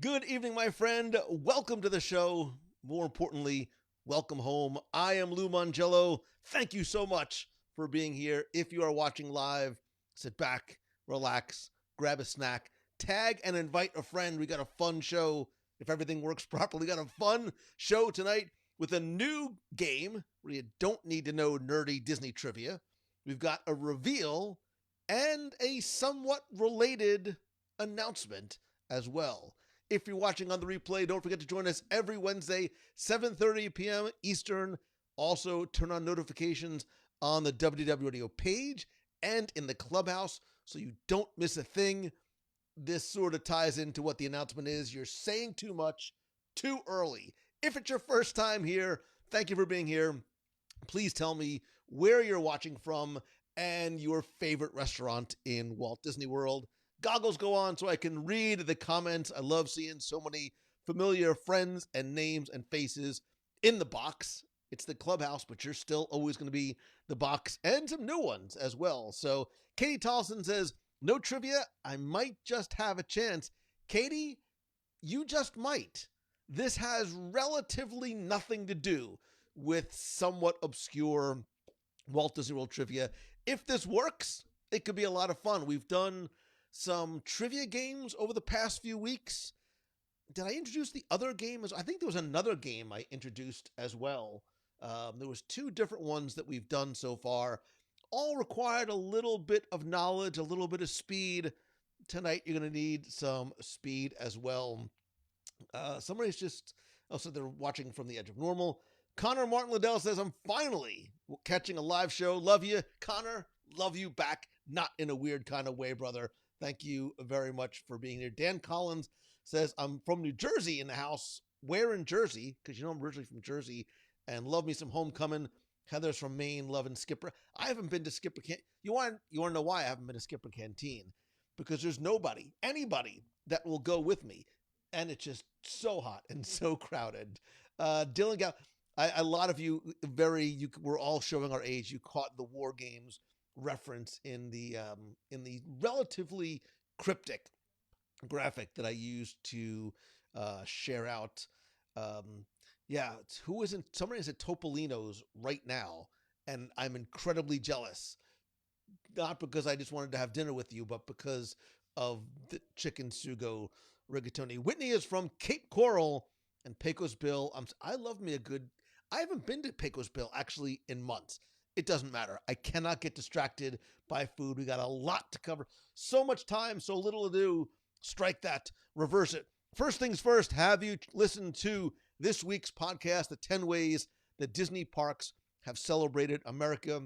Good evening, my friend. Welcome to the show. More importantly, welcome home. I am Lou Mongello. Thank you so much for being here. If you are watching live, sit back, relax, grab a snack, tag and invite a friend. We got a fun show. If everything works properly, we got a fun show tonight with a new game where you don't need to know nerdy Disney trivia. We've got a reveal and a somewhat related announcement as well. If you're watching on the replay, don't forget to join us every Wednesday, 7:30 p.m. Eastern. Also, turn on notifications on the WDW Radio page and in the clubhouse so you don't miss a thing. This sort of ties into what the announcement is. You're saying too much too early. If it's your first time here, thank you for being here. Please tell me where you're watching from and your favorite restaurant in Walt Disney World. Goggles go on so I can read the comments. I love seeing so many familiar friends and names and faces in the box. It's the clubhouse, but you're still always going to be the box and some new ones as well. So Katie Tolson says, no trivia. I might just have a chance. Katie, you just might. This has relatively nothing to do with somewhat obscure Walt Disney World trivia. If this works, it could be a lot of fun. We've done some trivia games over the past few weeks. Did I introduce the other game? I think there was another game I introduced as well. There was two different ones that we've done so far. All required a little bit of knowledge, a little bit of speed. Tonight, you're going to need some speed as well. Somebody's just, so they're watching from the edge of normal. Connor Martin Liddell says, I'm finally catching a live show. Love you. Connor, love you back. Not in a weird kind of way, brother. Thank you very much for being here. Dan Collins says, I'm from New Jersey in the house. Where in Jersey? Because you know I'm originally from Jersey. And love me some homecoming. Heather's from Maine, loving Skipper. I haven't been to Skipper Canteen. You want to know why I haven't been to Skipper Canteen? Because there's anybody that will go with me. And it's just so hot and so crowded. Dylan Gal, a lot of you we're all showing our age. You caught the War Games reference in the relatively cryptic graphic that I used to share out. Somebody is at Topolino's right now, and I'm incredibly jealous. Not because I just wanted to have dinner with you, but because of the chicken sugo rigatoni. Whitney is from Cape Coral and Pecos Bill. I love me a good. I haven't been to Pecos Bill actually in months. It doesn't matter. I cannot get distracted by food. We got a lot to cover. So much time, so little to do. Strike that. Reverse it. First things first, have you listened to this week's podcast, The 10 Ways That Disney Parks Have Celebrated America?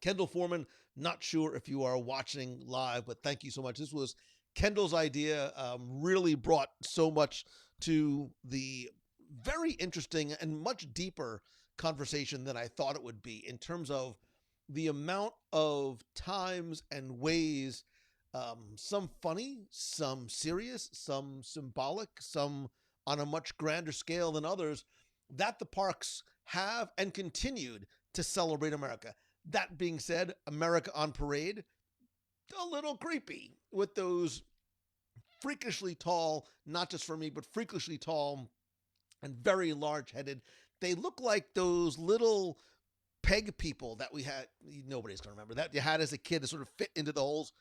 Kendall Foreman, not sure if you are watching live, but thank you so much. This was Kendall's idea. Really brought so much to the very interesting and much deeper conversation than I thought it would be in terms of the amount of times and ways, some funny, some serious, some symbolic, some on a much grander scale than others, that the parks have and continued to celebrate America. That being said, America on Parade, a little creepy with those freakishly tall, not just for me, but freakishly tall and very large-headed. They look like those little peg people that we had. Nobody's going to remember that you had as a kid to sort of fit into the holes.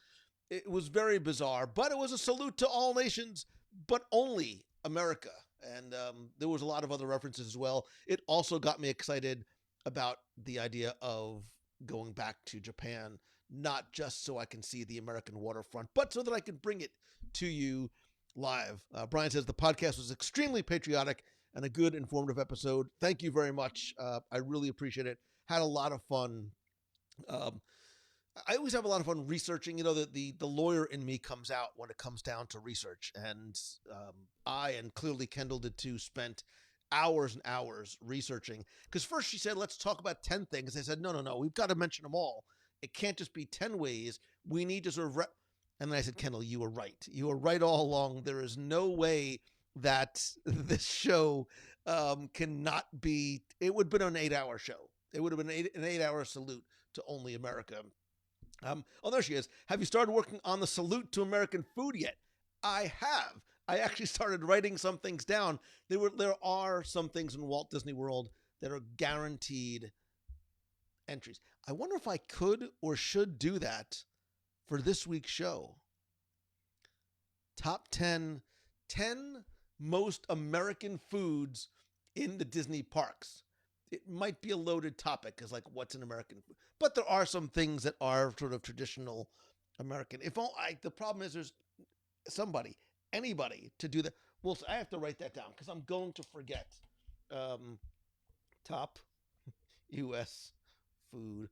It was very bizarre, but it was a salute to all nations, but only America. And there was a lot of other references as well. It also got me excited about the idea of going back to Japan, not just so I can see the American waterfront, but so that I can bring it to you live. Brian says the podcast was extremely patriotic and a good informative episode. Thank you very much. I really appreciate it. Had a lot of fun. I always have a lot of fun researching. You know, the lawyer in me comes out when it comes down to research. And I, and clearly Kendall did too, spent hours and hours researching. Because first she said, let's talk about 10 things. I said, no, we've got to mention them all. It can't just be 10 ways. We need to sort of... And then I said, Kendall, you were right. You were right all along. There is no way that this show cannot be... It would have been an 8-hour show. It would have been an 8-hour salute to Only America. Oh, there she is. Have you started working on the salute to American food yet? I have. I actually started writing some things down. There are some things in Walt Disney World that are guaranteed entries. I wonder if I could or should do that for this week's show. Top 10 most American foods in the Disney parks. It might be a loaded topic because, like, what's an American food? But there are some things that are sort of traditional American. The problem is there's anybody to do that. Well, I have to write that down because I'm going to forget. Top U.S. food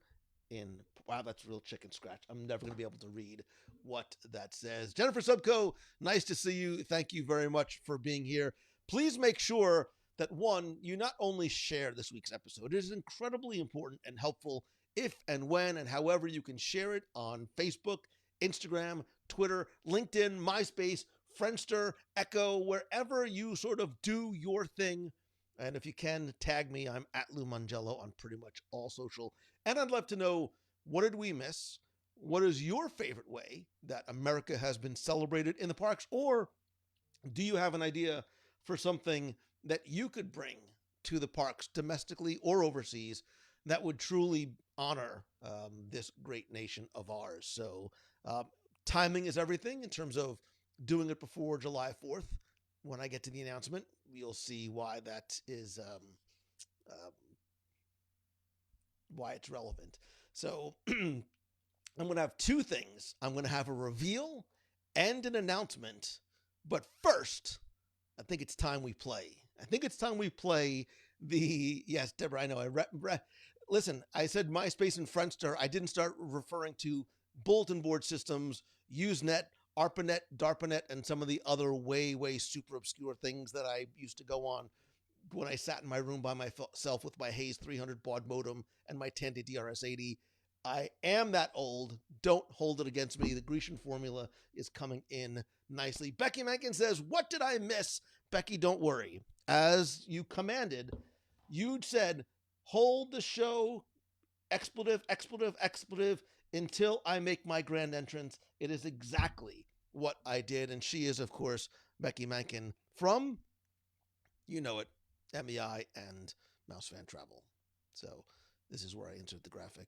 in. Wow, that's real chicken scratch. I'm never going to be able to read what that says. Jennifer Subco, nice to see you. Thank you very much for being here. Please make sure that, one, you not only share this week's episode. It is incredibly important and helpful if and when and however you can share it on Facebook, Instagram, Twitter, LinkedIn, MySpace, Friendster, Echo, wherever you sort of do your thing. And if you can, tag me. I'm at Lou Mangello on pretty much all social. And I'd love to know, what did we miss? What is your favorite way that America has been celebrated in the parks? Or do you have an idea for something that you could bring to the parks domestically or overseas that would truly honor this great nation of ours? So timing is everything in terms of doing it before July 4th. When I get to the announcement, you'll see why that is, why it's relevant. So I'm going to have two things. I'm going to have a reveal and an announcement. But first, I think it's time we play. Yes, Deborah, I know. Listen, I said MySpace and Friendster. I didn't start referring to bulletin board systems, Usenet, ARPANET, DARPANET, and some of the other way super obscure things that I used to go on when I sat in my room by myself with my Hayes 300 baud modem and my Tandy DRS-80. I am that old. Don't hold it against me. The Grecian formula is coming in nicely. Becky Mencken says, what did I miss? Becky, don't worry. As you commanded, you said, hold the show, expletive, until I make my grand entrance. It is exactly what I did. And she is, of course, Becky Mencken from, you know it, MEI and Mouse Fan Travel. So this is where I insert the graphic.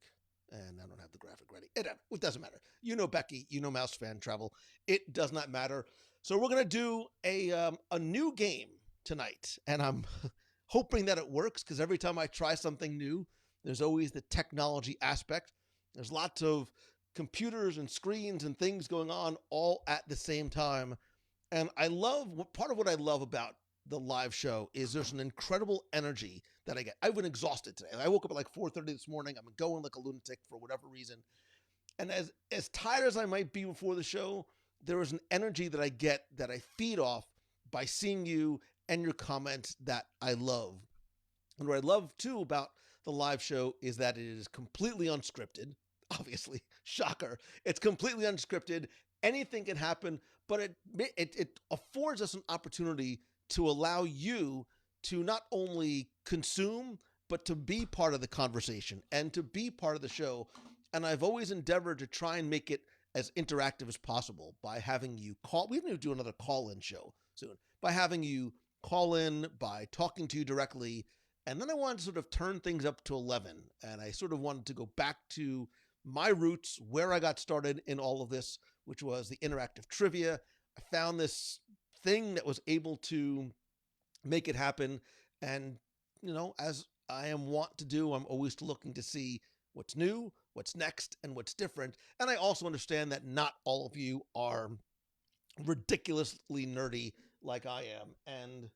And I don't have the graphic ready. It doesn't matter. You know Becky, you know Mouse Fan Travel. It does not matter. So we're going to do a new game tonight. And I'm hoping that it works, because every time I try something new, there's always the technology aspect. There's lots of computers and screens and things going on all at the same time. And part of what I love about the live show is there's an incredible energy that I get. I've been exhausted today. I woke up at like 4:30 this morning. I'm going like a lunatic for whatever reason. And as tired as I might be before the show, there is an energy that I get that I feed off by seeing you and your comments that I love. And what I love too about the live show is that it is completely unscripted. Obviously, shocker. It's completely unscripted. Anything can happen, but it affords us an opportunity to allow you to not only consume, but to be part of the conversation and to be part of the show. And I've always endeavored to try and make it as interactive as possible by having you call. We're going to do another call-in show soon. By having you call in, by talking to you directly. And then I wanted to sort of turn things up to 11. And I sort of wanted to go back to my roots, where I got started in all of this, which was the interactive trivia. I found this thing that was able to make it happen. And, you know, as I am wont to do, I'm always looking to see what's new, what's next, and what's different. And I also understand that not all of you are ridiculously nerdy like I am. And,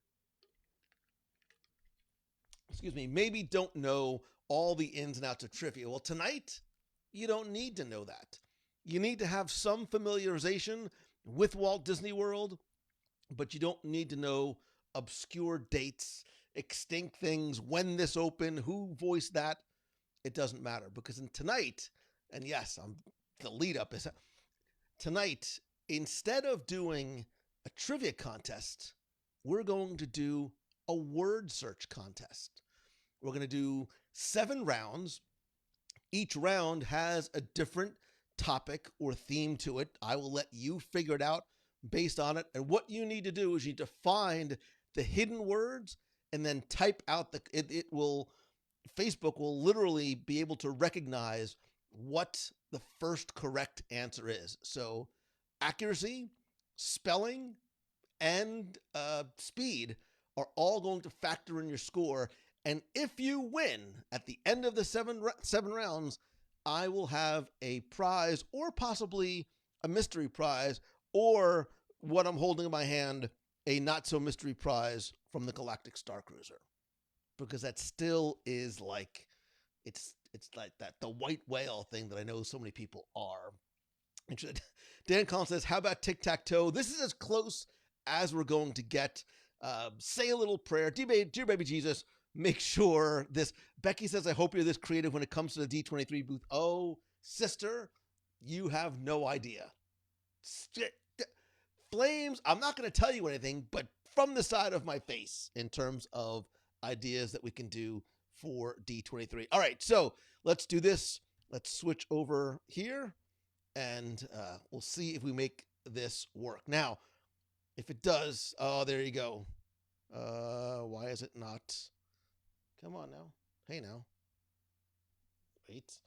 maybe don't know all the ins and outs of trivia. Well, tonight, you don't need to know that. You need to have some familiarization with Walt Disney World, but you don't need to know obscure dates, extinct things, when this opened, who voiced that. It doesn't matter, because tonight, and yes, the lead up is tonight, instead of doing a trivia contest, we're going to do a word search contest. We're going to do 7 rounds. Each round has a different topic or theme to it. I will let you figure it out based on it. And what you need to do is you need to find the hidden words and then type out it will, Facebook will literally be able to recognize what the first correct answer is. So accuracy, spelling, and speed are all going to factor in your score. And if you win at the end of the seven rounds, I will have a prize, or possibly a mystery prize, or what I'm holding in my hand, a not so mystery prize from the Galactic Star Cruiser, because that still is like, it's like that the white whale thing that I know so many people are interested. Dan Collins says, "How about tic-tac-toe? This is as close as we're going to get. Say a little prayer, dear baby Jesus. Make sure this." Becky says, "I hope you're this creative when it comes to the D23 booth." Oh, sister, you have no idea. Flames, I'm not going to tell you anything, but from the side of my face in terms of ideas that we can do for D23. All right, so let's do this. Let's switch over here, and we'll see if we make this work. Now, if it does, oh, there you go. Why is it not? Come on now. Hey now. Wait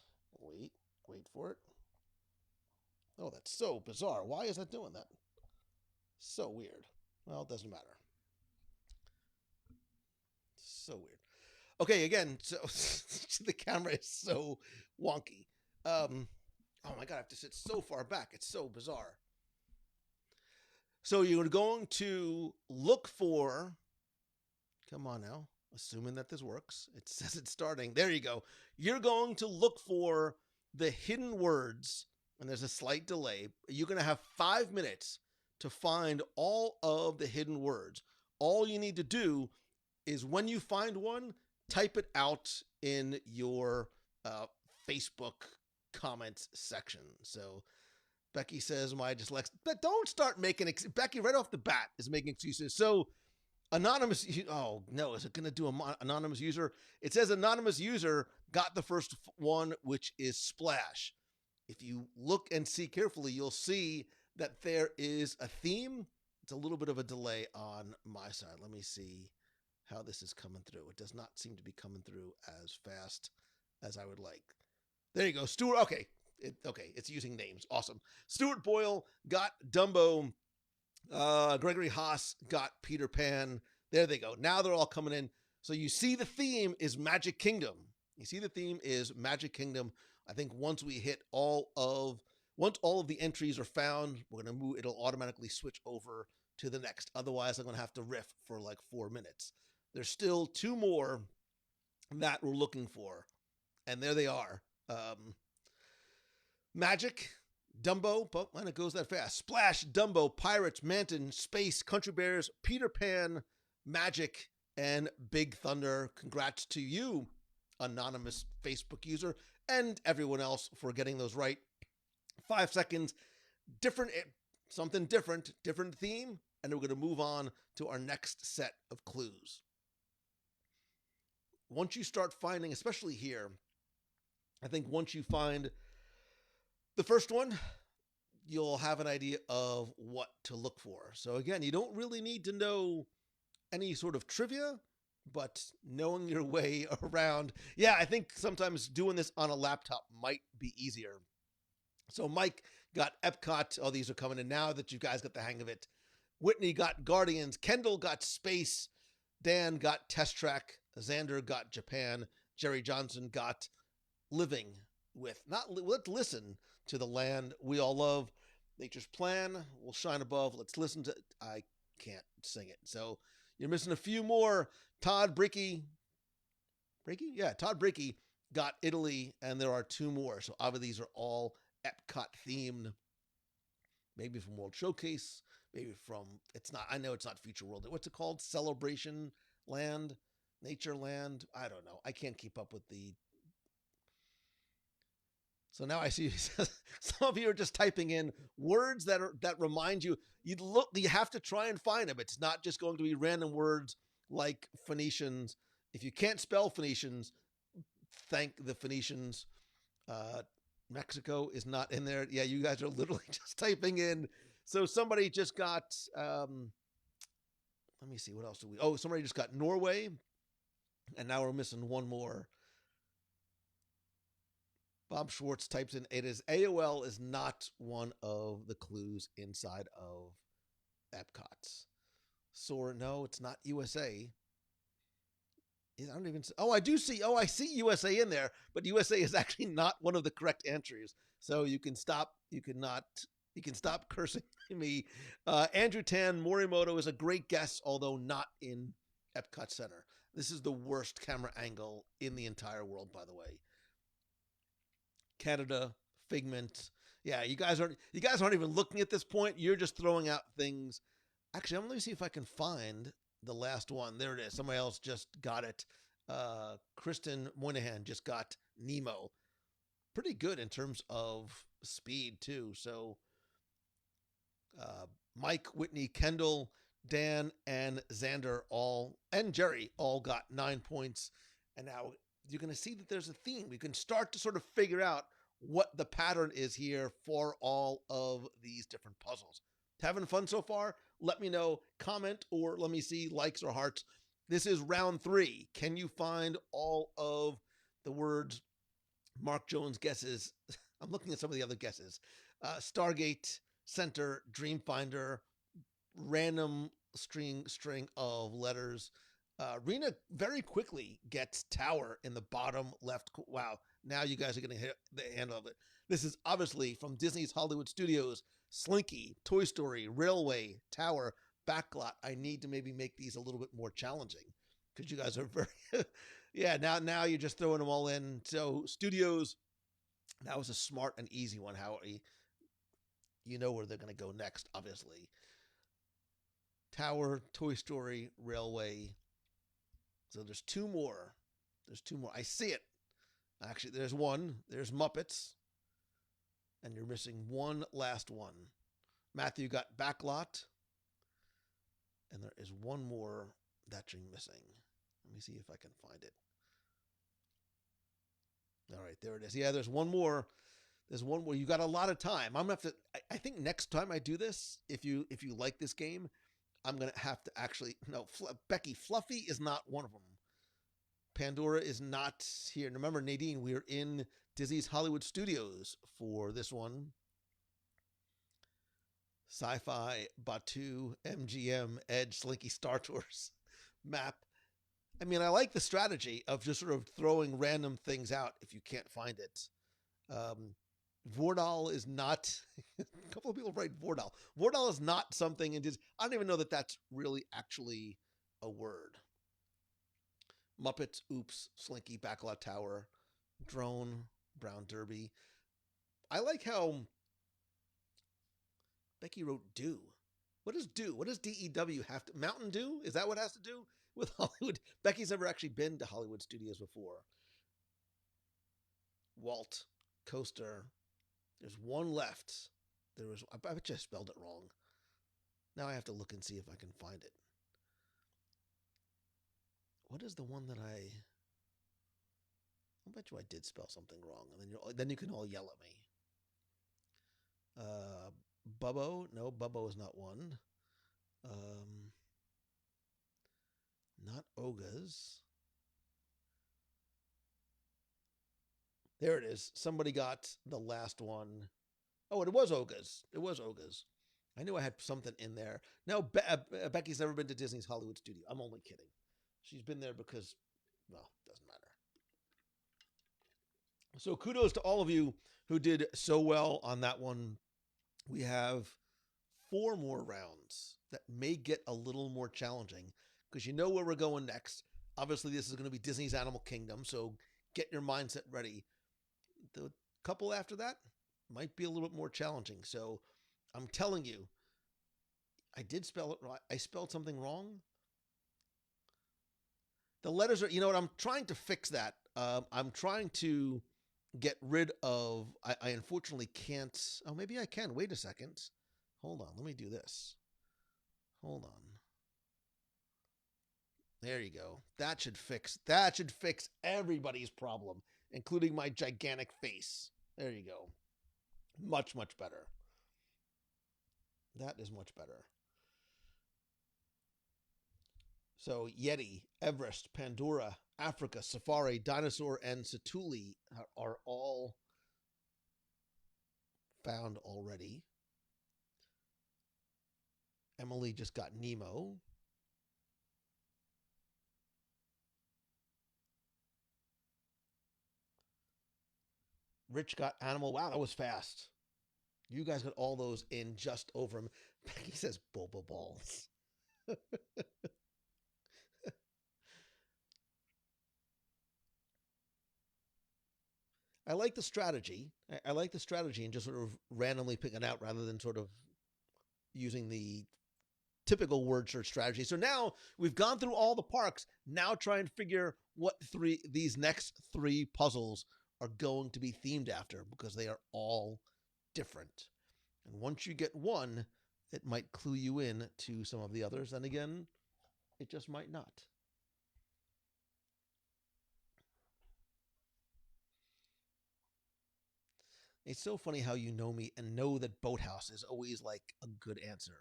for it. Oh, that's so bizarre. Why is that doing that? So weird. Well, it doesn't matter. So weird. Okay, again, so the camera is so wonky. Oh my God, I have to sit so far back. It's so bizarre. So you're going to look for, come on now, assuming that this works. It says it's starting. There you go. You're going to look for the hidden words, and there's a slight delay. You're going to have 5 minutes to find all of the hidden words. All you need to do is, when you find one, type it out in your Facebook comments section. So Becky says, "My dyslexia," but don't start making Becky right off the bat is making excuses. So anonymous, oh no, is it going to do anonymous user? It says anonymous user got the first one, which is splash. If you look and see carefully, you'll see that there is a theme. It's a little bit of a delay on my side. Let me see how this is coming through. It does not seem to be coming through as fast as I would like. There you go. Stuart. Okay. It's using names. Awesome. Stuart Boyle got Dumbo. Gregory Haas got Peter Pan. There they go. Now they're all coming in. So you see the theme is Magic Kingdom. I think once all of the entries are found, we're going to move. It'll automatically switch over to the next. Otherwise, I'm going to have to riff for like 4 minutes. There's still 2 more that we're looking for. And there they are. Magic, Dumbo, but when it goes that fast. Splash, Dumbo, Pirates, Manton, Space, Country Bears, Peter Pan, Magic, and Big Thunder. Congrats to you, anonymous Facebook user, and everyone else for getting those right. 5 seconds, something different theme, and we're going to move on to our next set of clues. Once you start finding, especially here, I think once you find the first one, you'll have an idea of what to look for. So again, you don't really need to know any sort of trivia, but knowing your way around. Yeah, I think sometimes doing this on a laptop might be easier. So Mike got Epcot. Oh, these are coming in now that you guys got the hang of it. Whitney got Guardians. Kendall got Space. Dan got Test Track. Xander got Japan. Jerry Johnson got Living with, let's listen to the land we all love. Nature's plan will shine above. Let's listen to, I can't sing it. So you're missing a few more. Todd Brickey? Yeah, Todd Brickey got Italy, and there are 2 more. So obviously these are all Epcot themed. Maybe from World Showcase, maybe from, I know it's not Future World. What's it called? Celebration Land? Nature Land? I don't know. I can't keep up with the. So now I see some of you are just typing in words that remind you. You have to try and find them. It's not just going to be random words like Phoenicians. If you can't spell Phoenicians, thank the Phoenicians. Mexico is not in there. Yeah, you guys are literally just typing in So somebody just got, let me see, what else do we, oh, somebody just got Norway, and now we're missing one more. Bob Schwartz types in, it is AOL is not one of the clues inside of Epcot's. So no, it's not USA. I don't even. Oh, I do see. Oh, I see USA in there, but USA is actually not one of the correct entries. So you can stop. You can not. You can stop cursing me. Andrew Tan Morimoto is a great guess, although not in Epcot Center. This is the worst camera angle in the entire world, by the way. Canada, Figment. Yeah, you guys aren't even looking at this point. You're just throwing out things. Actually, let me see if I can find the last one. There it is. Somebody else just got it. Kristen Moynihan just got Nemo. Pretty good in terms of speed, too. So Mike, Whitney, Kendall, Dan, and Xander and Jerry all got 9 points. And now you're going to see that there's a theme. We can start to sort of figure out what the pattern is here for all of these different puzzles. Having fun so far? Let me know, comment, or let me see likes or hearts. This is round 3. Can you find all of the words Mark Jones guesses? I'm looking at some of the other guesses. Stargate, Center, Dreamfinder, random string of letters. Rena very quickly gets Tower in the bottom left. Wow, now you guys are going to hit the handle of it. This is obviously from Disney's Hollywood Studios. Slinky, Toy Story, Railway, Tower, Backlot. I need to maybe make these a little bit more challenging because you guys are very, yeah, now you're just throwing them all in. So Studios, that was a smart and easy one, Howie. You know where they're going to go next, obviously. Tower, Toy Story, Railway. So there's 2 more. There's 2 more. I see it. Actually, there's one. There's Muppets. And you're missing one last one. Matthew got Backlot. And there is one more that you're missing. Let me see if I can find it. All right, there it is. Yeah, there's one more. There's one more. You got a lot of time. I'm gonna have to. I think next time I do this, if you like this game, I'm gonna have to actually. No, Becky, Fluffy is not one of them. Pandora is not here. And remember, Nadine, we're in Disney's Hollywood Studios for this one. Sci-Fi, Batu, MGM, Edge, Slinky, Star Tours, Map. I mean, I like the strategy of just sort of throwing random things out if you can't find it. Vordal is not, a couple of people write Vordal. Vordal is not something, and I don't even know that that's really actually a word. Muppets, Oops, Slinky, Backlot Tower, Drone, Brown Derby. I like how Becky wrote Dew. What is Dew? What does DEW have to... Mountain Dew? Is that what it has to do with Hollywood? Becky's never actually been to Hollywood Studios before. Walt, Coaster. There's one left. I bet you I spelled it wrong. Now I have to look and see if I can find it. What is the one that I bet you I did spell something wrong, and then you can all yell at me. Bubbo? No, Bubbo is not one. Not Ogas. There it is. Somebody got the last one. Oh, it was Ogas. It was Ogas. I knew I had something in there. No, Becky's never been to Disney's Hollywood Studio. I'm only kidding. She's been there because, well, doesn't matter. So kudos to all of you who did so well on that one. We have 4 more rounds that may get a little more challenging because you know where we're going next. Obviously, this is going to be Disney's Animal Kingdom, so get your mindset ready. The couple after that might be a little bit more challenging. So I'm telling you, I did spell it right. I spelled something wrong. The letters are, you know what? I'm trying to fix that. I'm trying to get rid of, I unfortunately can't. Oh, maybe I can. Wait a second. Hold on. Let me do this. Hold on. There you go. That should fix everybody's problem, including my gigantic face. There you go. Much, much better. That is much better. So Yeti, Everest, Pandora, Africa, Safari, Dinosaur, and Satuli are all found already. Emily just got Nemo. Rich got Animal. Wow, that was fast. You guys got all those in just over him. Becky says boba balls. I like the strategy. I like the strategy and just sort of randomly picking out rather than sort of using the typical word search strategy. So now we've gone through all the parks. Now try and figure what these next three puzzles are going to be themed after, because they are all different. And once you get one, it might clue you in to some of the others. And again, it just might not. It's so funny how you know me and know that Boathouse is always like a good answer.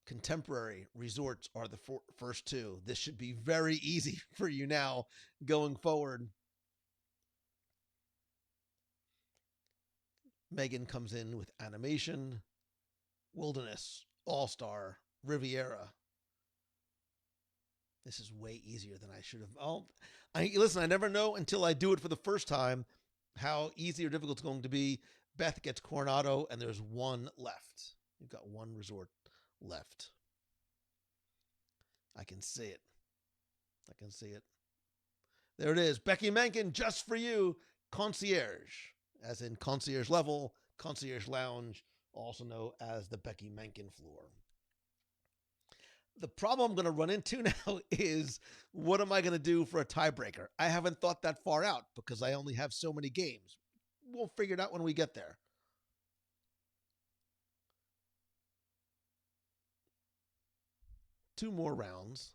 Contemporary resorts are the first two. This should be very easy for you now going forward. Megan comes in with animation, wilderness, all-star, Riviera. This is way easier than I should have. Listen, I never know until I do it for the first time how easy or difficult it's going to be. Beth gets Coronado, and there's one left. You've got one resort left. I can see it. I can see it. There it is. Becky Menken, just for you. Concierge, as in concierge level, concierge lounge, also known as the Becky Menken floor. The problem I'm going to run into now is, what am I going to do for a tiebreaker? I haven't thought that far out because I only have so many games. We'll figure it out when we get there. Two more rounds.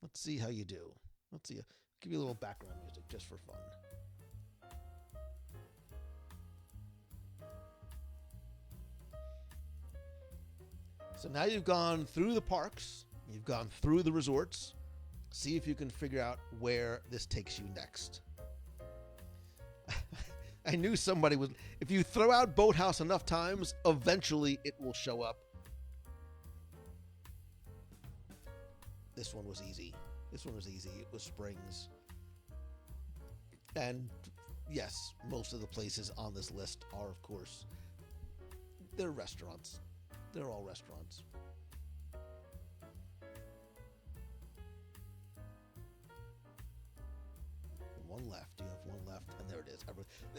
Let's see how you do. Let's see. Give you a little background music just for fun. So now you've gone through the parks, you've gone through the resorts. See if you can figure out where this takes you next. I knew somebody would. If you throw out Boathouse enough times, eventually it will show up. This one was easy. This one was easy. It was Springs. And yes, most of the places on this list are, of course, they're restaurants. They're all restaurants. One left. You have one left, and there it is.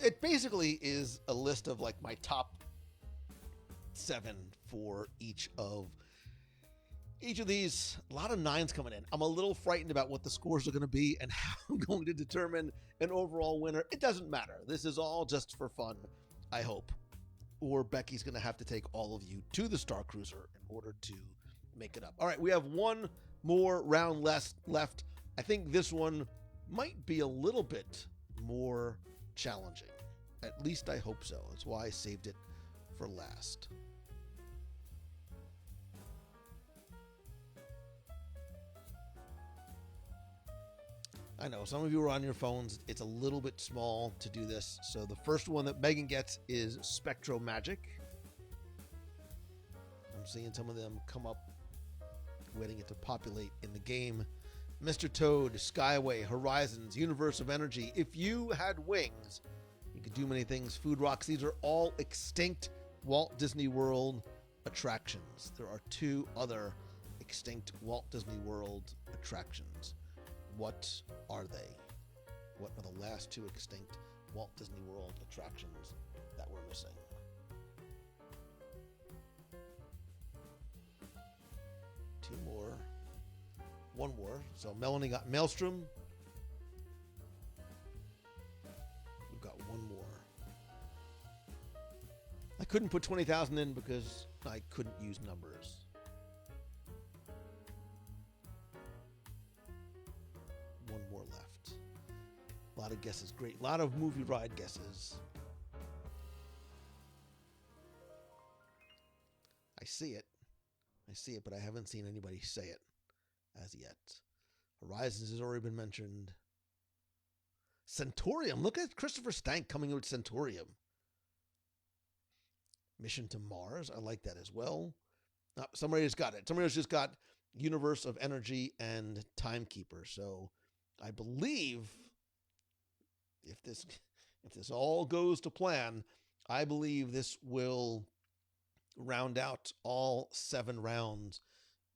It basically is a list of like my top 7 for each of these. A lot of 9s coming in. I'm a little frightened about what the scores are going to be and how I'm going to determine an overall winner. It doesn't matter. This is all just for fun, I hope. Or Becky's going to have to take all of you to the Star Cruiser in order to make it up. All right, we have one more round left. I think this one might be a little bit more challenging. At least I hope so. That's why I saved it for last. I know, some of you are on your phones. It's a little bit small to do this. So the first one that Megan gets is Spectro Magic. I'm seeing some of them come up, waiting it to populate in the game. Mr. Toad, Skyway, Horizons, Universe of Energy. If you had wings, you could do many things. Food Rocks. These are all extinct Walt Disney World attractions. There are 2 other extinct Walt Disney World attractions. What are they? What are the last 2 extinct Walt Disney World attractions that we're missing? Two more. One more. So Melanie got Maelstrom. We've got one more. I couldn't put 20,000 in because I couldn't use numbers. One more left. A lot of guesses. Great. A lot of movie ride guesses. I see it. I see it, but I haven't seen anybody say it as yet. Horizons has already been mentioned. Centaurium. Look at Christopher Stank coming with Centaurium. Mission to Mars. I like that as well. Somebody just got it. Somebody else just got Universe of Energy and Timekeeper. So I believe if this all goes to plan, I believe this will round out all 7 rounds,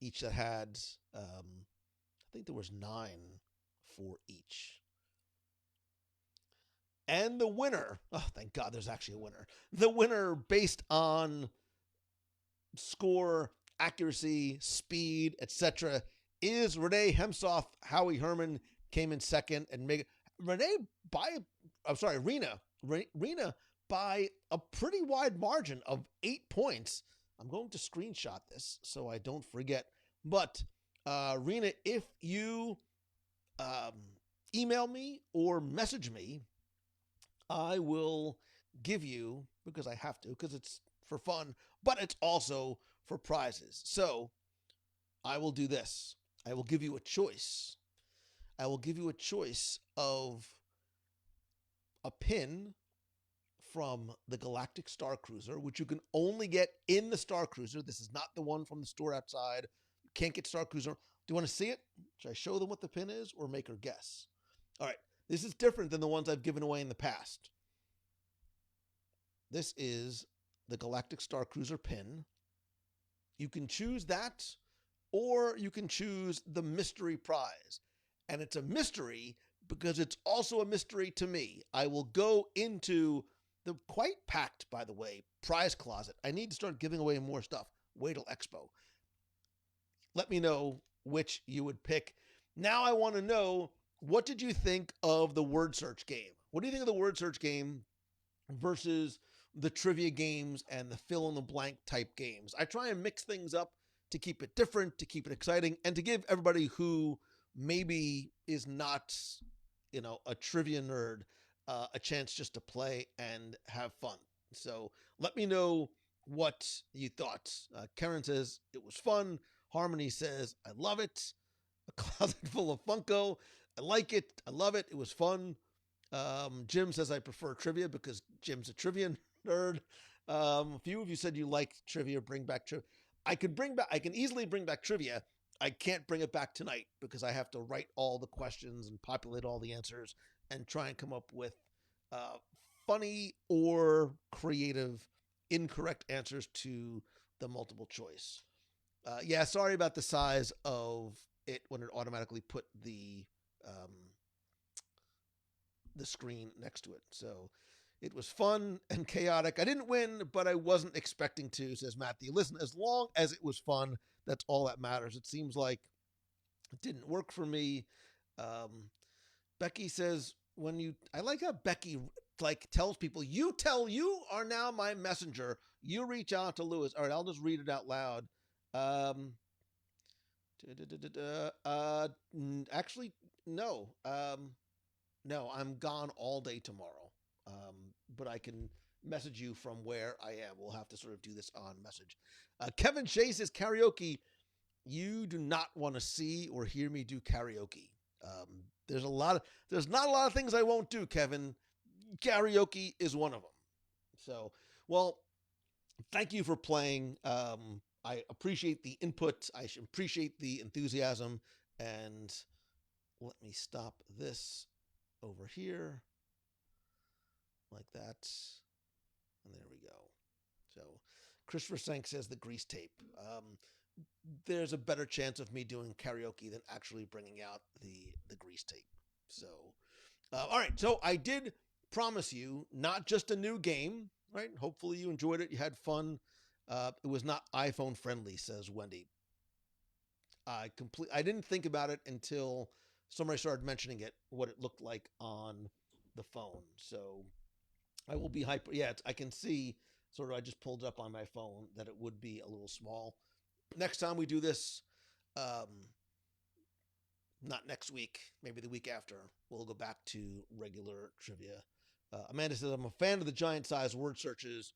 each that had, I think there was 9 for each. And the winner, oh, thank God there's actually a winner. The winner based on score, accuracy, speed, etc., is Renee Hemsoff. Howie Herman came in second, and Rena by a pretty wide margin of 8 points. I'm going to screenshot this so I don't forget. But Rena, if you email me or message me, I will give you, because I have to, because it's for fun, but it's also for prizes. So I will do this. I will give you a choice. I will give you a choice of a pin from the Galactic Star Cruiser, which you can only get in the Star Cruiser. This is not the one from the store outside. You can't get Star Cruiser. Do you want to see it? Should I show them what the pin is or make her guess? All right. This is different than the ones I've given away in the past. This is the Galactic Star Cruiser pin. You can choose that, or you can choose the mystery prize. And it's a mystery because it's also a mystery to me. I will go into the quite packed, by the way, prize closet. I need to start giving away more stuff. Wait till Expo. Let me know which you would pick. Now I want to know, what did you think of the word search game? What do you think of the word search game versus the trivia games and the fill in the blank type games? I try and mix things up to keep it different, to keep it exciting, and to give everybody who maybe is not, a trivia nerd, a chance just to play and have fun. So let me know what you thought. Karen says it was fun. Harmony says, I love it. A closet full of Funko. I like it. I love it. It was fun. Jim says I prefer trivia because Jim's a trivia nerd. A few of you said you like trivia. Bring back trivia. I can easily bring back trivia. I can't bring it back tonight because I have to write all the questions and populate all the answers and try and come up with funny or creative incorrect answers to the multiple choice. Yeah, sorry about the size of it when it automatically put the screen next to it. So it was fun and chaotic. I didn't win, but I wasn't expecting to, says Matthew. Listen, as long as it was fun, that's all that matters. It seems like it didn't work for me. Becky says, I like how Becky tells people, you are now my messenger. You reach out to Lewis. All right, I'll just read it out loud. Actually, no. No, I'm gone all day tomorrow. But I can message you from where I am. We'll have to sort of do this on message. Kevin Shea says karaoke. You do not want to see or hear me do karaoke. There's not a lot of things I won't do, Kevin. Karaoke is one of them. So, well, thank you for playing. I appreciate the input. I appreciate the enthusiasm. And let me stop this over here like that. And there we go. So Christopher Sank says the grease tape. There's a better chance of me doing karaoke than actually bringing out the grease tape. So, all right. So I did promise you not just a new game, right? Hopefully you enjoyed it. You had fun. It was not iPhone friendly, says Wendy. I didn't think about it until somebody started mentioning it, what it looked like on the phone. So I will be hyper. Yeah, I can see sort of, I just pulled it up on my phone that it would be a little small. Next time we do this, not next week, maybe the week after, we'll go back to regular trivia. Amanda says, I'm a fan of the giant size word searches.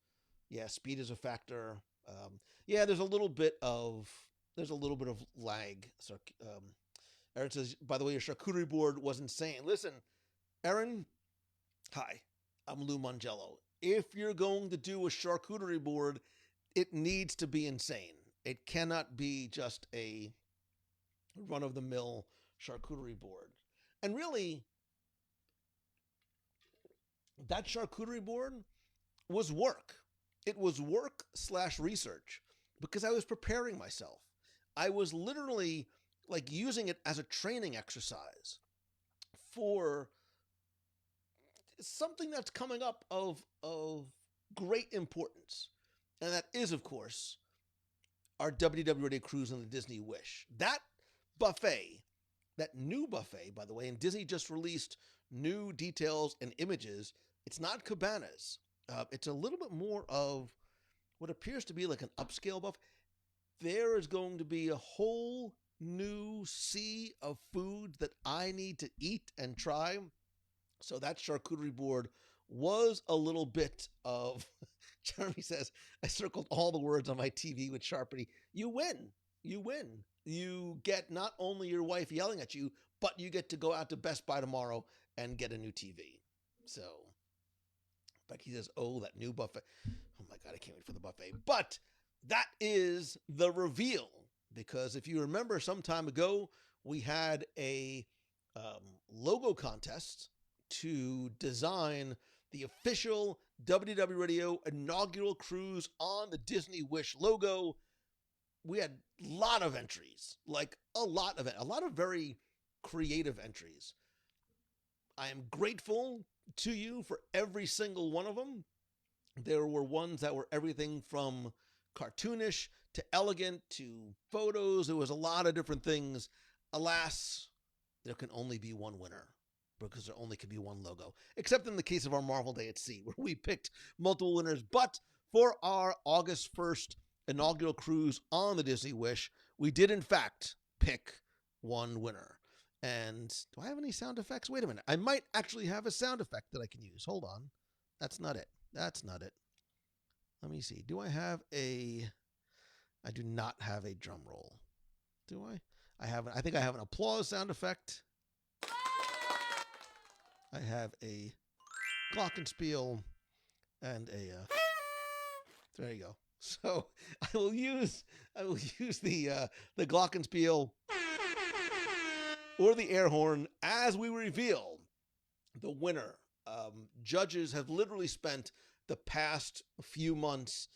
Yeah, speed is a factor. Yeah, there's a little bit of lag. So, Aaron says, by the way, your charcuterie board was insane. Listen, Aaron, hi, I'm Lou Mangello. If you're going to do a charcuterie board, it needs to be insane. It cannot be just a run-of-the-mill charcuterie board. And really, that charcuterie board was work. It was work / research because I was preparing myself. I was literally like using it as a training exercise for something that's coming up of great importance. And that is, of course, our WDW Radio cruise on the Disney Wish. That buffet, that new buffet, by the way, and Disney just released new details and images. It's not cabanas. It's a little bit more of what appears to be like an upscale buffet. There is going to be a whole new sea of foods that I need to eat and try. So that charcuterie board was a little bit of, Jeremy says, I circled all the words on my TV with Sharpie. You win. You win. You get not only your wife yelling at you, but you get to go out to Best Buy tomorrow and get a new TV. So, Becky says, oh, that new buffet. Oh my God, I can't wait for the buffet. But that is the reveal. Because if you remember some time ago, we had a logo contest to design the official WDW Radio inaugural cruise on the Disney Wish logo. We had a lot of entries, like a lot of very creative entries. I am grateful to you for every single one of them. There were ones that were everything from cartoonish to elegant to photos. There was a lot of different things. Alas, there can only be one winner because there only could be one logo, except in the case of our Marvel Day at Sea, where we picked multiple winners. But for our August 1st inaugural cruise on the Disney Wish, we did in fact pick one winner. And do I have any sound effects? Wait a minute. I might actually have a sound effect that I can use. Hold on. That's not it. Let me see. I do not have a drum roll. Do I? I think I have an applause sound effect. I have a glockenspiel and there you go. So I will use the glockenspiel or the air horn as we reveal the winner. Judges have literally spent the past few months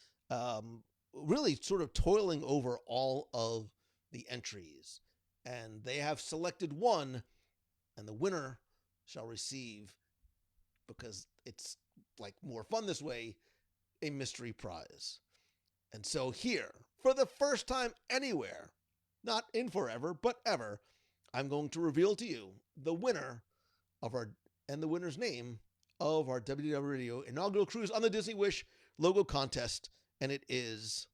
really sort of toiling over all of the entries, and they have selected one, and the winner shall receive, because it's like more fun this way, a mystery prize. And so here, for the first time anywhere, not in forever, but ever, I'm going to reveal to you the winner of the winner's name of our WDW Radio inaugural cruise on the Disney Wish logo contest, and it is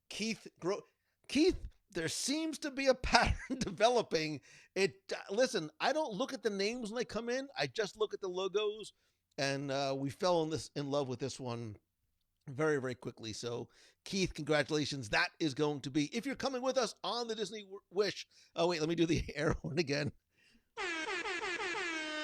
Keith. Keith, there seems to be a pattern developing. Listen, I don't look at the names when they come in. I just look at the logos, and we fell in love with this one very, very quickly. So, Keith, congratulations. That is going to be, if you're coming with us on the Disney Wish. Oh, wait, let me do the air horn again.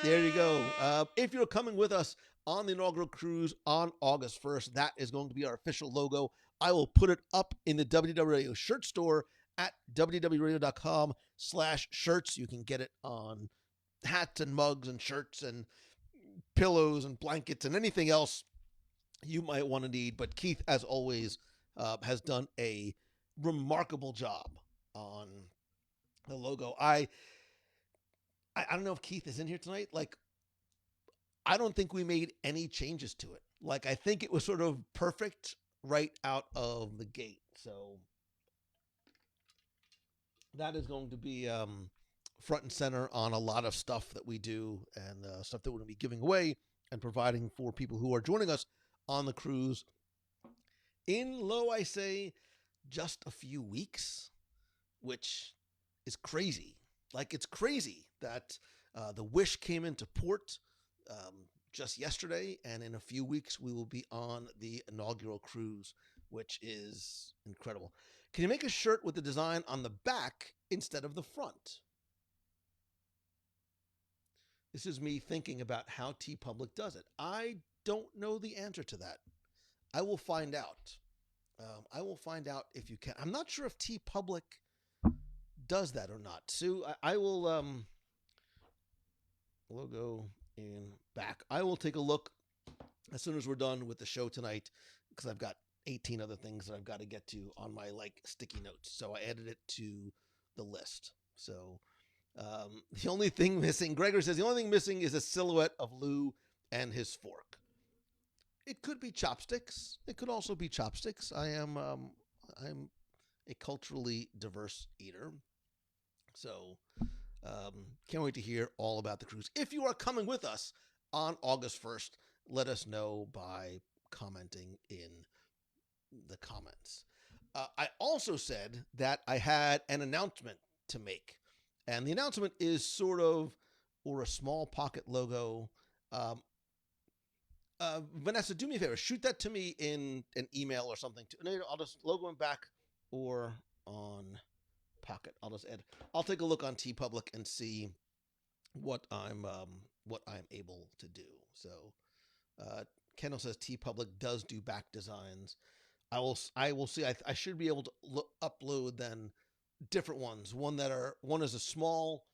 There you go. If you're coming with us on the inaugural cruise on August 1st, that is going to be our official logo. I will put it up in the WDW Radio shirt store at WDWRadio.com/shirts. You can get it on hats and mugs and shirts and pillows and blankets and anything else you might want to need. But Keith, as always, has done a remarkable job on the logo. I don't know if Keith is in here tonight. Like, I don't think we made any changes to it. Like, I think it was sort of perfect right out of the gate. So that is going to be front and center on a lot of stuff that we do and stuff that we're going to be giving away and providing for people who are joining us on the cruise in I say, just a few weeks, which is crazy. Like, it's crazy that the Wish came into port just yesterday, and in a few weeks we will be on the inaugural cruise. which is incredible. Can you make a shirt with the design on the back instead of the front? This is me thinking about how TeePublic does it. I don't know the answer to that. I will find out. I will find out if you can. I'm not sure if TeePublic does that or not. Sue, I will logo in back. I will take a look as soon as we're done with the show tonight, because I've got 18 other things that I've got to get to on my sticky notes. So I added it to the list. So the only thing missing, Gregor says, the only thing missing is a silhouette of Lou and his fork. It could be chopsticks. It could also be chopsticks. I'm a culturally diverse eater. So can't wait to hear all about the cruise. If you are coming with us on August 1st, let us know by commenting in the comments. I also said that I had an announcement to make. And the announcement is sort of, or a small pocket logo. Vanessa, do me a favor. Shoot that to me in an email or something. I'll just logo in back or on pocket. I'll take a look on TeePublic and see what I'm able to do. So Kendall says TeePublic does do back designs. I will see. I should be able to upload then different ones. One is a small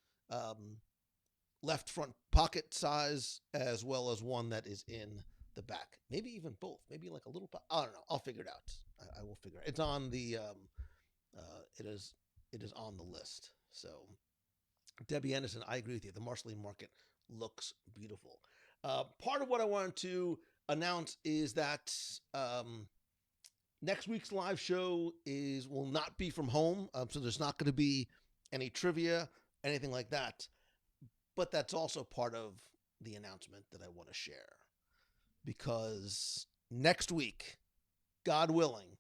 left front pocket size, as well as one that is in the back. Maybe even both. Maybe like a little. I don't know. I'll figure it out. I will figure it. It's on the. It is on the list. So, Debbie Anderson, I agree with you. The Marceline Market looks beautiful. Part of what I wanted to announce is that next week's live show will not be from home, so there's not going to be any trivia, anything like that. But that's also part of the announcement that I want to share. Because next week, God willing,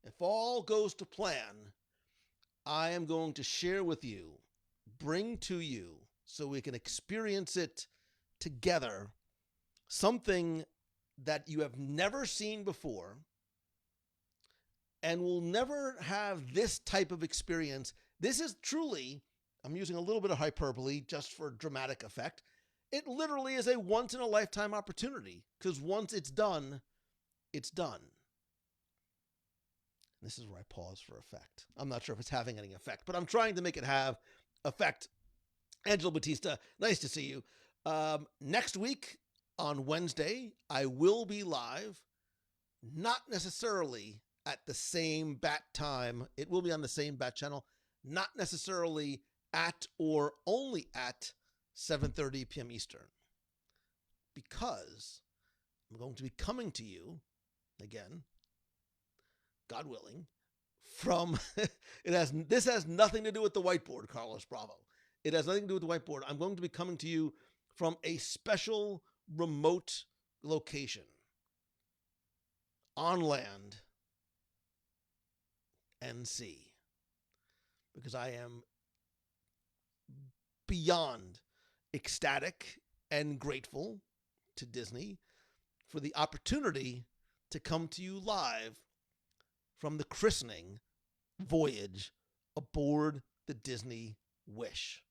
if all goes to plan, I am going to share with you, bring to you, so we can experience it together, something that you have never seen before and will never have this type of experience. This is truly, I'm using a little bit of hyperbole just for dramatic effect. It literally is a once-in-a-lifetime opportunity, because once it's done, it's done. This is where I pause for effect. I'm not sure if it's having any effect, but I'm trying to make it have effect. Angela Batista, nice to see you. Next week on Wednesday, I will be live, not necessarily at the same bat time. It will be on the same bat channel, not necessarily at or only at 7:30 p.m. Eastern, because I'm going to be coming to you, again, God willing, from, this has nothing to do with the whiteboard, Carlos Bravo. It has nothing to do with the whiteboard. I'm going to be coming to you from a special remote location on land and sea, because I am beyond ecstatic and grateful to Disney for the opportunity to come to you live from the christening voyage aboard the Disney Wish.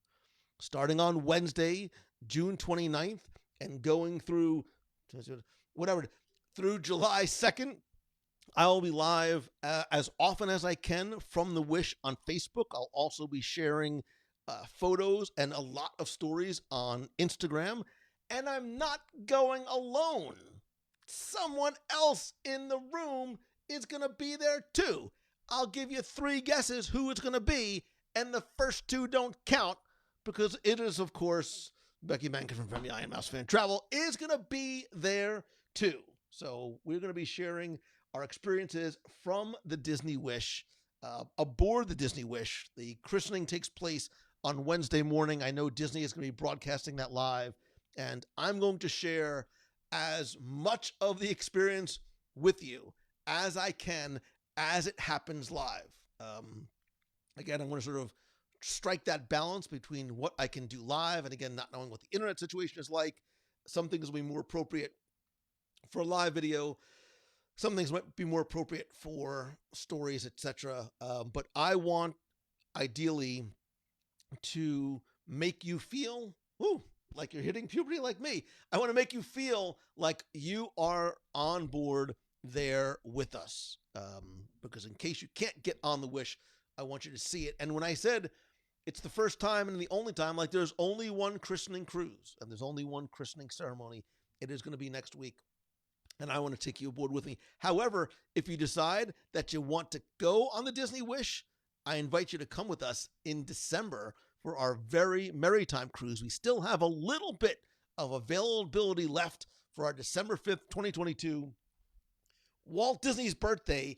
Starting on Wednesday, June 29th, and going through through July 2nd, I will be live as often as I can from the Wish on Facebook. I'll also be sharing photos and a lot of stories on Instagram. And I'm not going alone. Someone else in the room is going to be there too. I'll give you 3 guesses who it's going to be, and the first 2 don't count, because it is, of course, Becky Mankin from Family I and Mouse Fan Travel is going to be there too. So we're going to be sharing our experiences from the Disney Wish, aboard the Disney Wish. The christening takes place on Wednesday morning. I know Disney is going to be broadcasting that live, and I'm going to share as much of the experience with you as I can as it happens live. Again, I want to sort of strike that balance between what I can do live and, again, not knowing what the internet situation is like. Some things will be more appropriate for live video. some things might be more appropriate for stories, etc. But I want, ideally, to make you feel, like you're hitting puberty like me. I want to make you feel like you are on board there with us. Because in case you can't get on the Wish, I want you to see it. And when I said it's the first time and the only time, like there's only one christening cruise and there's only one christening ceremony. It is going to be next week. And I want to take you aboard with me. However, if you decide that you want to go on the Disney Wish, I invite you to come with us in December for our very merry time cruise. We still have a little bit of availability left for our December 5th, 2022, Walt Disney's birthday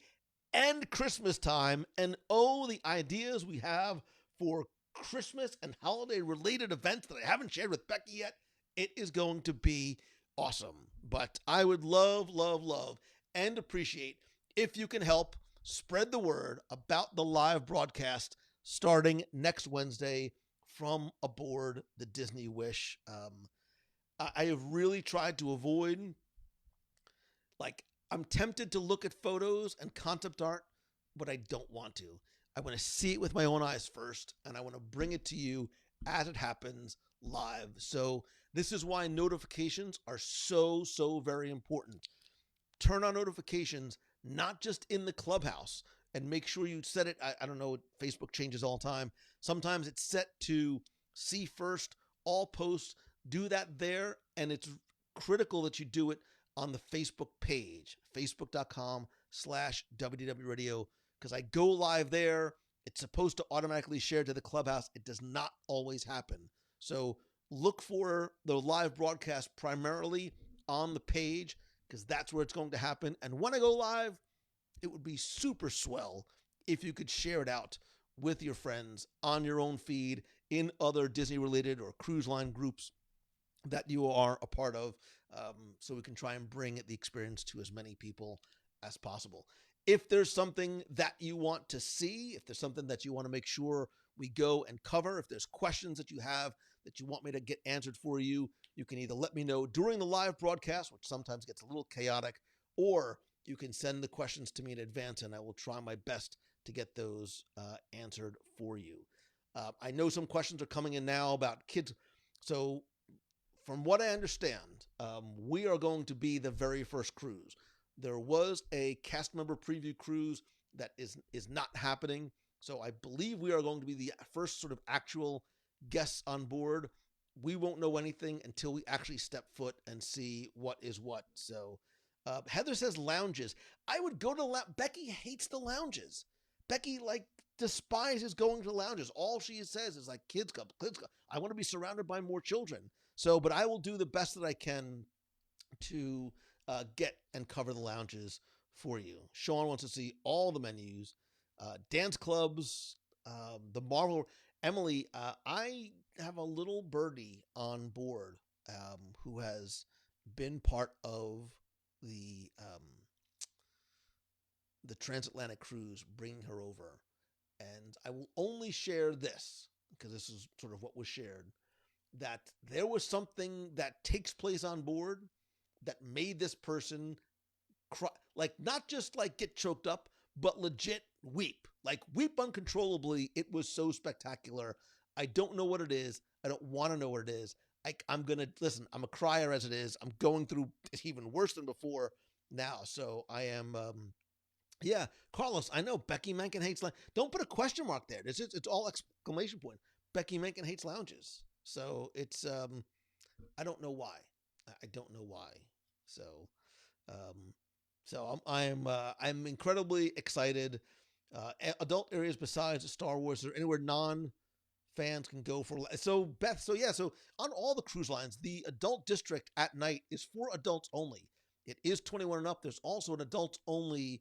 and Christmas time. And the ideas we have for Christmas and holiday related events that I haven't shared with Becky yet. It is going to be awesome. But I would love, love, love, and appreciate if you can help spread the word about the live broadcast starting next Wednesday from aboard the Disney Wish. I have really tried to avoid, I'm tempted to look at photos and concept art, but I don't want to. I want to see it with my own eyes first, and I want to bring it to you as it happens live. So this is why notifications are so, so very important. Turn on notifications, not just in the clubhouse, and make sure you set it. I don't know, Facebook changes all the time. Sometimes it's set to see first, all posts. Do that there, and it's critical that you do it on the Facebook page, facebook.com/WDW Radio, because I go live there. It's supposed to automatically share to the clubhouse. It does not always happen. So look for the live broadcast primarily on the page, because that's where it's going to happen. And when I go live, it would be super swell if you could share it out with your friends on your own feed in other Disney-related or cruise line groups that you are a part of, so we can try and bring the experience to as many people as possible. If there's something that you want to see, if there's something that you want to make sure we go and cover, if there's questions that you have that you want me to get answered for you, you can either let me know during the live broadcast, which sometimes gets a little chaotic, or you can send the questions to me in advance, and I will try my best to get those answered for you. I know some questions are coming in now about kids. So from what I understand, we are going to be the very first cruise. There was a cast member preview cruise that is not happening. So I believe we are going to be the first sort of actual guests on board. We won't know anything until we actually step foot and see what is what. So Heather says lounges. I would go to Becky hates the lounges. Becky despises going to lounges. All she says is kids club. I want to be surrounded by more children. So, but I will do the best that I can to get and cover the lounges for you. Sean wants to see all the menus, dance clubs, the Marvel. Emily, I have a little birdie on board who has been part of the transatlantic cruise, bringing her over. And I will only share this, because this is sort of what was shared, that there was something that takes place on board that made this person cry, not just get choked up, but legit weep, weep uncontrollably. It was so spectacular. I don't know what it is. I don't want to know what it is. I'm going to listen. I'm a crier as it is. I'm going through even worse than before now. So I am, yeah, Carlos, I know Becky Mencken hates don't put a question mark there. It's all exclamation point. Becky Mencken hates lounges. So it's, I don't know why. I don't know why. So, I'm incredibly excited. Adult areas besides Star Wars, or anywhere non-fans can go for. So Beth, so on all the cruise lines, the adult district at night is for adults only. It is 21 and up. There's also an adults only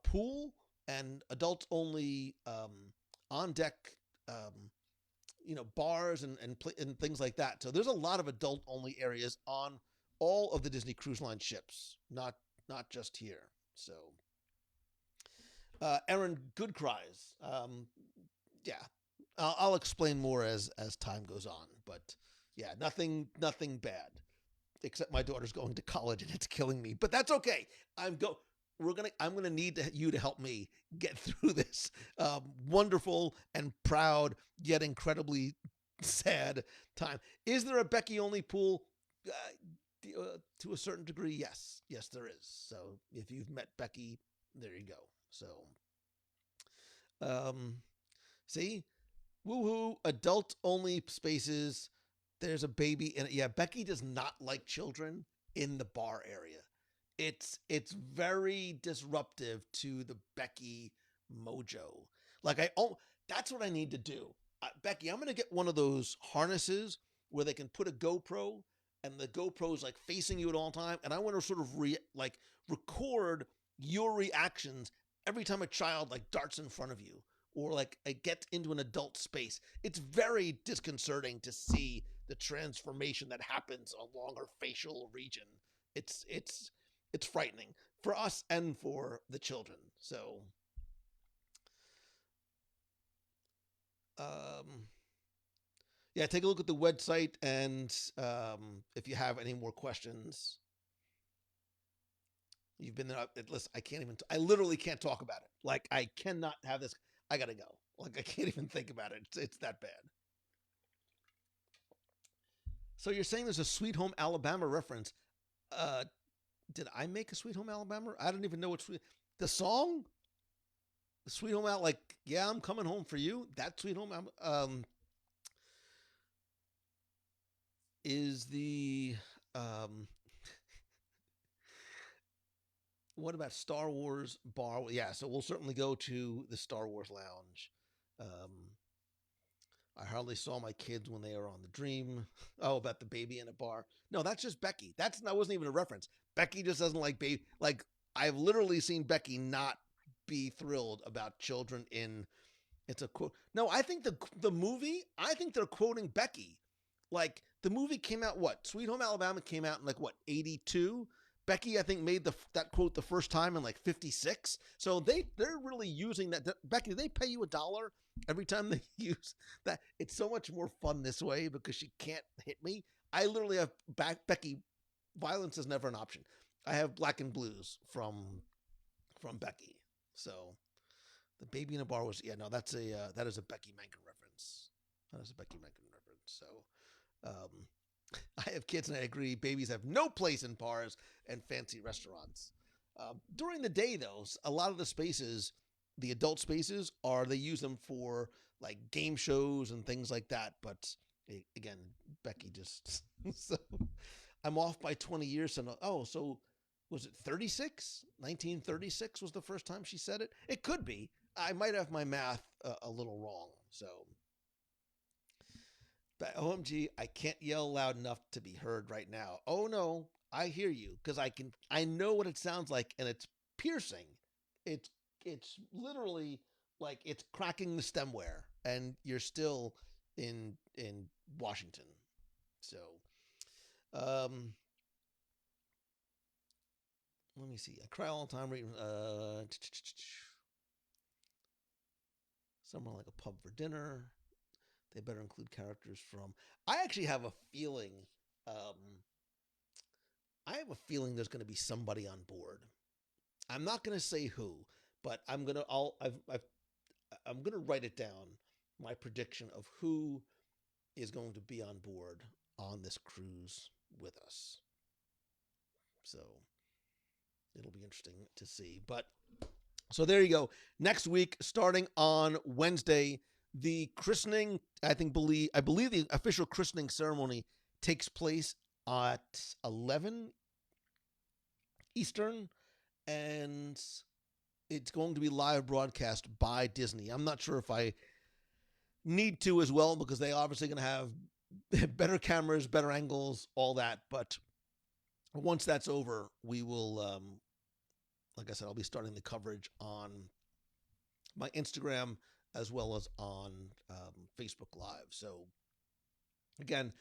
pool and adults only on deck, bars and things like that. So there's a lot of adult only areas on all of the Disney Cruise Line ships, not just here. So, Aaron, good cries. Yeah, I'll explain more as time goes on, but yeah, nothing bad, except my daughter's going to college and it's killing me, but that's okay. I'm gonna need you to help me get through this wonderful and proud yet incredibly sad time. Is there a Becky only pool? To a certain degree, yes, there is. So if you've met Becky, there you go. So, um, see, woohoo, adult only spaces. There's a baby in it. Yeah, Becky does not like children in the bar area. It's very disruptive to the Becky mojo. Like that's what I need to do. Becky, I'm gonna get one of those harnesses where they can put a GoPro and the GoPro's like facing you at all time, and I want to sort of record your reactions every time a child like darts in front of you or like gets into an adult space. It's very disconcerting to see the transformation that happens along her facial region. It's frightening for us and for the children. So, yeah, take a look at the website, and if you have any more questions, you've been there. Listen, I can't even. I literally can't talk about it. Like I cannot have this. I gotta go. Like I can't even think about it. It's that bad. So you're saying there's a Sweet Home Alabama reference? Did I make a Sweet Home Alabama? I don't even know what the song. The Sweet Home Al, like, yeah, I'm coming home for you. That Sweet Home is the what about Star Wars bar? Yeah, so we'll certainly go to the Star Wars lounge. I hardly saw my kids when they were on the dream. Oh, about the baby in a bar. No, that's just Becky. That wasn't even a reference. Becky just doesn't like baby. Like I've literally seen Becky not be thrilled about children in. It's a quote. No, I think the movie. I think they're quoting Becky. Like the movie came out. What Sweet Home Alabama came out in like what 82. Becky, I think, made that quote the first time in like 56. So they're really using that. Becky, they pay you $1 every time they use that. It's so much more fun this way because she can't hit me. I literally have Becky. Violence is never an option. I have Black and Blues from Becky. So the baby in a bar was that is a Becky Menken reference. That is a Becky Menken reference. So I have kids and I agree babies have no place in bars and fancy restaurants. During the day though, a lot of the spaces, the adult spaces, they use them for like game shows and things like that. But again, Becky just so I'm off by 20 years. So was it 36? 1936 was the first time she said it. It could be. I might have my math a little wrong. So, but OMG, I can't yell loud enough to be heard right now. Oh no, I hear you because I know what it sounds like, and it's piercing. It's literally like it's cracking the stemware, and you're still in Washington. So, let me see. I cry all the time. Somewhere like a pub for dinner. They better include characters from. I actually have a feeling. I have a feeling there's going to be somebody on board. I'm not going to say who, but I'm gonna. I'm gonna write it down. My prediction of who is going to be on board on this cruise with us. So it'll be interesting to see. But so there you go. Next week, starting on Wednesday, the christening, I believe the official christening ceremony takes place at 11 Eastern, and it's going to be live broadcast by Disney. I'm not sure if I need to as well because they obviously going to have better cameras, better angles, all that. But once that's over, we will, like I said, I'll be starting the coverage on my Instagram as well as on Facebook Live. So again,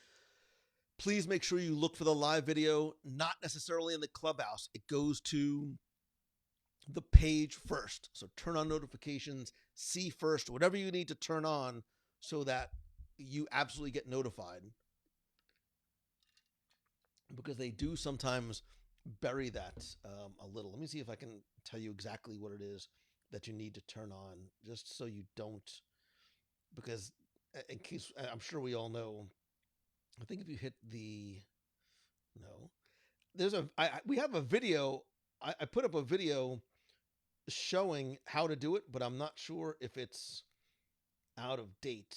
please make sure you look for the live video, not necessarily in the clubhouse. It goes to the page first. So turn on notifications, see first, whatever you need to turn on so that you absolutely get notified. Because they do sometimes bury that a little. Let me see if I can tell you exactly what it is that you need to turn on, just so you don't, because in case, I'm sure we all know, I think if you hit the, no, there's we have a video, I put up a video showing how to do it, but I'm not sure if it's out of date.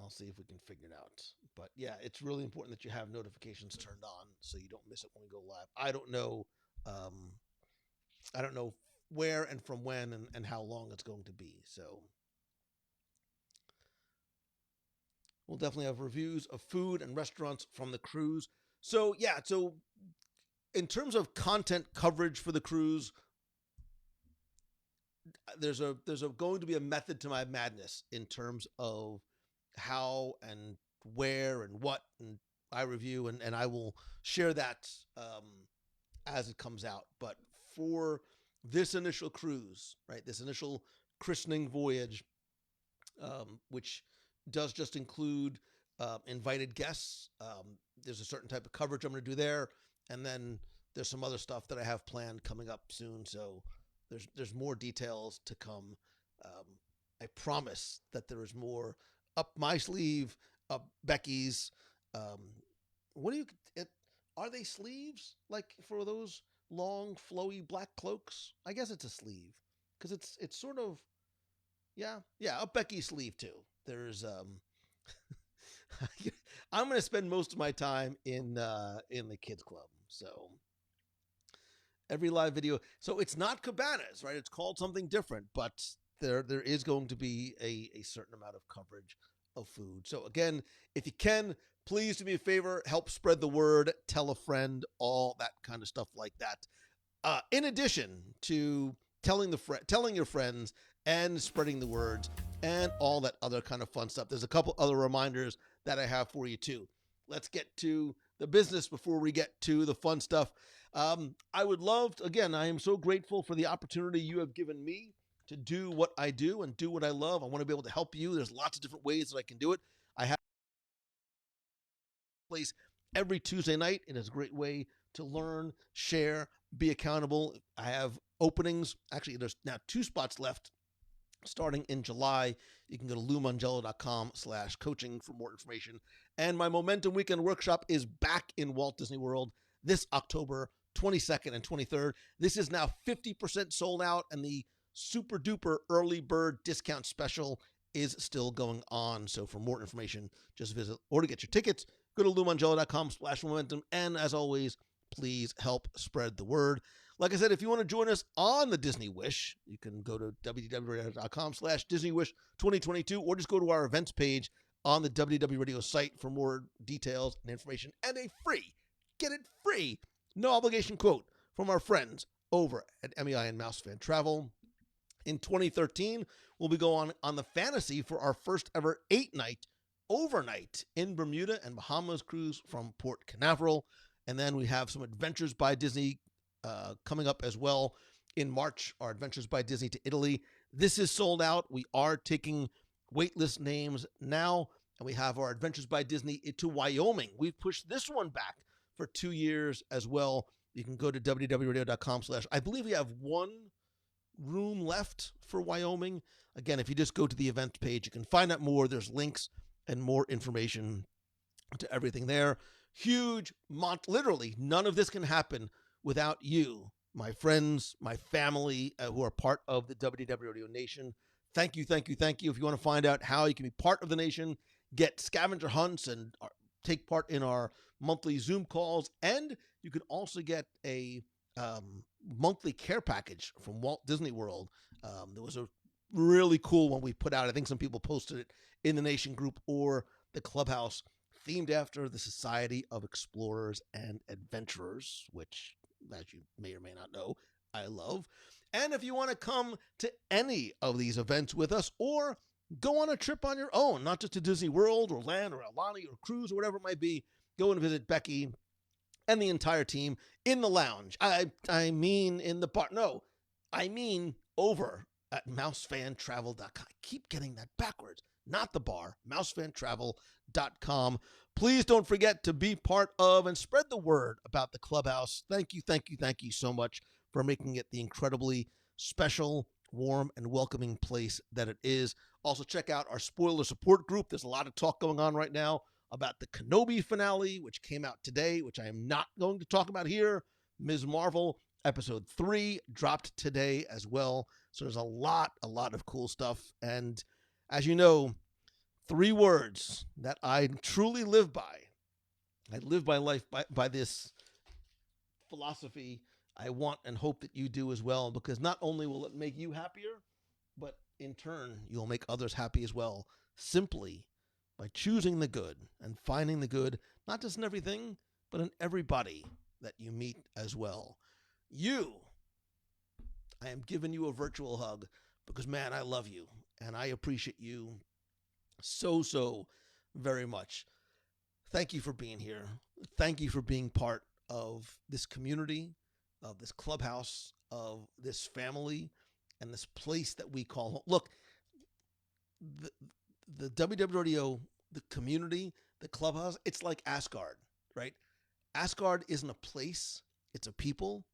I'll see if we can figure it out. But yeah, it's really important that you have notifications turned on so you don't miss it when we go live. Um, I don't know where and from when and how long it's going to be. So we'll definitely have reviews of food and restaurants from the cruise. So yeah, so in terms of content coverage for the cruise, there's going to be a method to my madness in terms of how and where and what and I review, and I will share that as it comes out. But for this initial cruise, right, this initial christening voyage, which does just include invited guests, there's a certain type of coverage I'm going to do there, and then there's some other stuff that I have planned coming up soon. So there's more details to come. I promise that there is more up my sleeve, up Becky's. What do you? Are they sleeves like for those long, flowy black cloaks? I guess it's a sleeve because it's sort of up Becky's sleeve too. There's I'm going to spend most of my time in the kids club. So every live video. So it's not cabanas, right? It's called something different, but there is going to be a certain amount of coverage of food. So again, if you can, please do me a favor, help spread the word, tell a friend, all that kind of stuff like that. In addition to telling your friends and spreading the words and all that other kind of fun stuff, there's a couple other reminders that I have for you too. Let's get to the business before we get to the fun stuff. I would love to, again, I am so grateful for the opportunity you have given me to do what I do and do what I love. I want to be able to help you. There's lots of different ways that I can do it. I have a place every Tuesday night. It is a great way to learn, share, be accountable. I have openings. Actually, there's now 2 spots left starting in July. You can go to LouMongello.com/coaching for more information. And my Momentum Weekend Workshop is back in Walt Disney World this October 22nd and 23rd. This is now 50% sold out, and the super duper early bird discount special is still going on. So for more information, just visit, or to get your tickets, go to LouMongello.com/momentum. And as always, please help spread the word. Like I said, if you want to join us on the Disney Wish, you can go to WDWRadio.com/DisneyWish 2022, or just go to our events page on the WDW Radio site for more details and information and a free, get it free, no obligation quote from our friends over at MEI and Mouse Fan Travel. In 2013, we'll be going on the Fantasy for our first ever 8-night overnight in Bermuda and Bahamas cruise from Port Canaveral. And then we have some Adventures by Disney coming up as well in March, our Adventures by Disney to Italy. This is sold out. We are taking waitlist names now, and we have our Adventures by Disney to Wyoming. We've pushed this one back for 2 years as well. You can go to WDWRadio.com/ I believe we have 1 room left for Wyoming. Again, if you just go to the event page, you can find out more. There's links and more information to everything there. Huge, literally, none of this can happen without you, my friends, my family, who are part of the WDW Radio Nation. Thank you, thank you, thank you. If you want to find out how you can be part of the nation, get scavenger hunts and take part in our monthly Zoom calls, and you can also get a monthly care package from Walt Disney World. There was a really cool one we put out. I think some people posted it in the Nation group or the Clubhouse, themed after the Society of Explorers and Adventurers, which, as you may or may not know, I love. And if you want to come to any of these events with us, or go on a trip on your own, not just to Disney World or Land or Aulani or Cruise or whatever it might be, go and visit Becky and the entire team in the lounge. I mean in the bar. No, I mean over at mousefantravel.com. I keep getting that backwards. Not the bar, mousefantravel.com. Please don't forget to be part of and spread the word about the Clubhouse. Thank you so much for making it the incredibly special, warm, and welcoming place that it is. Also, check out our spoiler support group. There's a lot of talk going on right now about the Kenobi finale, which came out today, which I am not going to talk about here. Ms. Marvel episode 3 dropped today as well. So there's a lot of cool stuff. And as you know, 3 words that I truly live by. I live my life by this philosophy. I want and hope that you do as well, because not only will it make you happier, but in turn, you'll make others happy as well, simply by choosing the good and finding the good, not just in everything, but in everybody that you meet as well. I am giving you a virtual hug because, man, I love you and I appreciate you so very much. Thank you for being here. Thank you for being part of this community, of this clubhouse, of this family, and this place that we call home. Look, the WDW Radio, the community, the clubhouse, it's like Asgard, right? Asgard isn't a place, it's a people,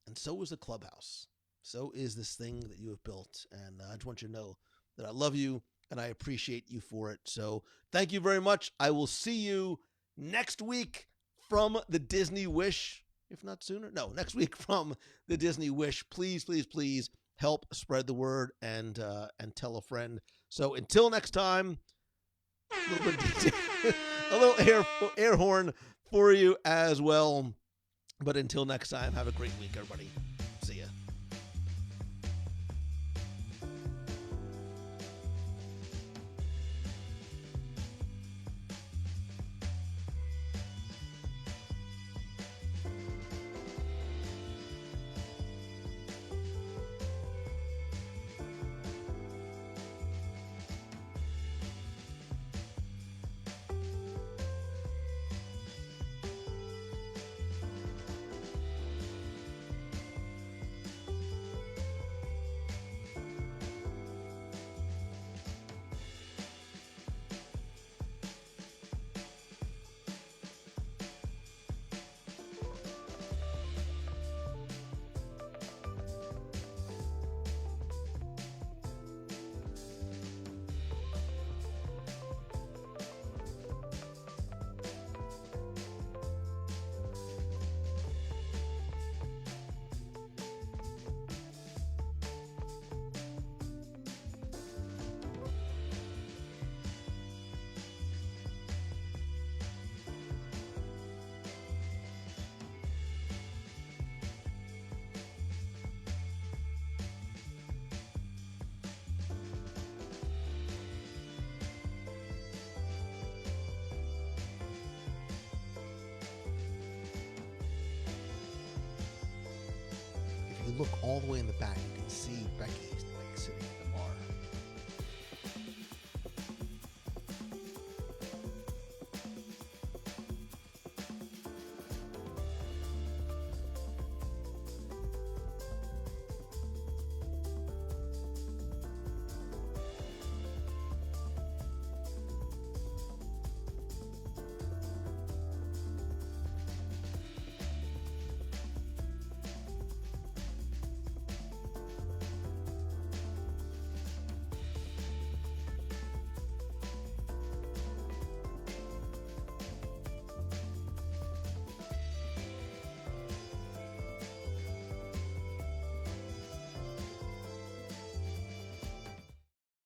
and so is the clubhouse. So is this thing that you have built, and I just want you to know that I love you, and I appreciate you for it. So thank you very much. I will see you next week from the Disney Wish, if not sooner. No, next week from the Disney Wish. Please help spread the word and tell a friend. So until next time, a little air horn for you as well. But until next time, have a great week, everybody. See ya. Look all the way in the back, you can see Becky like sitting at the bar.